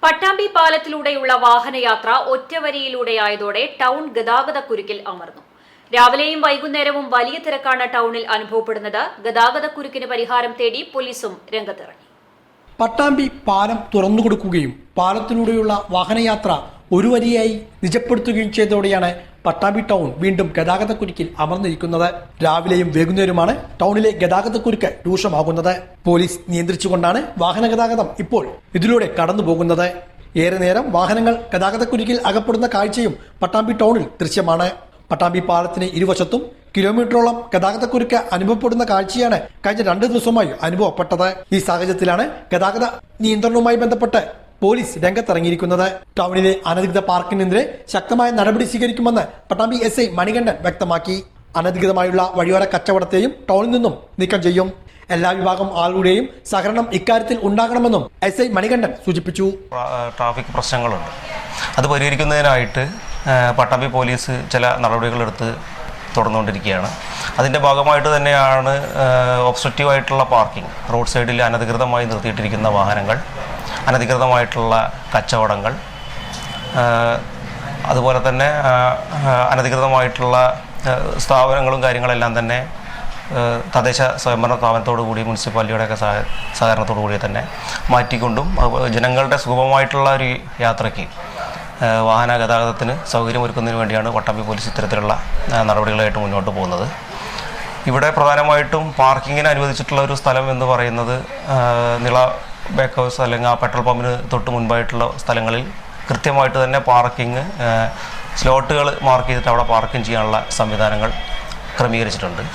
Pattambi പാലത്തിലൂടെയുള്ള വാഹനയാത്ര ഒറ്റവരിയിലൂടെയായതോടെ town ഗതാഗതക്കുരുക്കിൽ അമർന്നു. രാവിലെയും വൈകുന്നേരവും വലിയ തിരക്കാണ് ടൗണിൽ അനുഭവപ്പെടുന്നത്. ഗതാഗതക്കുരുക്കിന് പരിഹാരം തേടി പോലീസും രംഗത്തിറങ്ങി. പട്ടാമ്പി പാലം തുറന്നുകൊടുക്കുകയും പാലത്തിലൂടെയുള്ള വാഹനയാത്ര ഒരു വരിയായി നിജപ്പെടുത്തുകയും ചെയ്തതോടെയാണ് പട്ടാമ്പി ടൗൺ വീണ്ടും ഗതാഗതക്കുരുക്കിൽ അമർന്നിരിക്കുന്നത്. രാവിലെയും വൈകുന്നേരവുമാണ് ടൗണിലെ ഗതാഗതക്കുരുക്ക് രൂക്ഷമാകുന്നത്. പോലീസ് നിയന്ത്രിച്ചുകൊണ്ടാണ് വാഹന ഗതാഗതം ഇപ്പോൾ ഇതിലൂടെ കടന്നു പോകുന്നത്. ഏറെ നേരം വാഹനങ്ങൾ ഗതാഗതക്കുരുക്കിൽ അകപ്പെടുന്ന കാഴ്ചയും പട്ടാമ്പി ടൗണിൽ ദൃശ്യമാണ്. പട്ടാമ്പി പാലത്തിന് ഇരുവശത്തും കിലോമീറ്ററോളം ഗതാഗതക്കുരുക്ക് അനുഭവപ്പെടുന്ന കാഴ്ചയാണ് കഴിഞ്ഞ 2 ദിവസമായി അനുഭവപ്പെട്ടത്. ഈ സാഹചര്യത്തിലാണ് ഗതാഗത നിയന്ത്രണവുമായി ബന്ധപ്പെട്ട് പോലീസ് രംഗത്തിറങ്ങിയിരിക്കുന്നത്. ടൗണിലെ അനധികൃത പാർക്കിനെതിരെ ശക്തമായ നടപടി സ്വീകരിക്കുമെന്ന് പട്ടാമ്പി SI മണികണ്ഠൻ വ്യക്തമാക്കി. അനധികൃതമായുള്ള വഴിയോര കച്ചവടത്തെയും ടൗണിൽ നിന്നും നീക്കം ചെയ്യും. എല്ലാ വിഭാഗം ആളുകളുടെയും സഹകരണം ഇക്കാര്യത്തിൽ ഉണ്ടാകണമെന്നും SI മണികണ്ഠൻ സൂചിപ്പിച്ചു. ട്രാഫിക് പ്രശ്നങ്ങളുണ്ട്, അത് പരിഹരിക്കുന്നതിനായിട്ട് പട്ടാമ്പി പോലീസ് ചില നടപടികളെടുത്ത് തുടർന്നുകൊണ്ടിരിക്കുകയാണ്. അതിൻ്റെ ഭാഗമായിട്ട് തന്നെയാണ് ഒബ്സ്ട്രക്റ്റീവായിട്ടുള്ള പാർക്കിംഗ്, റോഡ് സൈഡിൽ അനധികൃതമായി നിർത്തിയിട്ടിരിക്കുന്ന വാഹനങ്ങൾ, അനധികൃതമായിട്ടുള്ള കച്ചവടങ്ങൾ, അതുപോലെ തന്നെ അനധികൃതമായിട്ടുള്ള സ്ഥാപനങ്ങളും കാര്യങ്ങളെല്ലാം തന്നെ തദ്ദേശ സ്വയംഭരണ സ്ഥാപനത്തോടു കൂടി മുനിസിപ്പാലിറ്റിയുടെയൊക്കെ സഹകരണത്തോടു കൂടി തന്നെ മാറ്റിക്കൊണ്ടും ജനങ്ങളുടെ സുഗമമായിട്ടുള്ള ഒരു യാത്രയ്ക്ക് വാഹന ഗതാഗതത്തിന് സൗകര്യമൊരുക്കുന്നതിന് വേണ്ടിയാണ് പട്ടാമ്പി പോലീസ് ഇത്തരത്തിലുള്ള നടപടികളായിട്ട് മുന്നോട്ട് പോകുന്നത്. ഇവിടെ പ്രധാനമായിട്ടും പാർക്കിങ്ങിന് അനുവദിച്ചിട്ടുള്ള ഒരു സ്ഥലം എന്ന് പറയുന്നത് നിള ബേക്ക് ഹൗസ് അല്ലെങ്കിൽ ആ പെട്രോൾ പമ്പിന് തൊട്ട് മുൻപായിട്ടുള്ള സ്ഥലങ്ങളിൽ കൃത്യമായിട്ട് തന്നെ പാർക്കിംഗ് സ്ലോട്ടുകൾ മാർക്ക് ചെയ്തിട്ട് അവിടെ പാർക്കിംഗ് ചെയ്യാനുള്ള സംവിധാനങ്ങൾ ക്രമീകരിച്ചിട്ടുണ്ട്.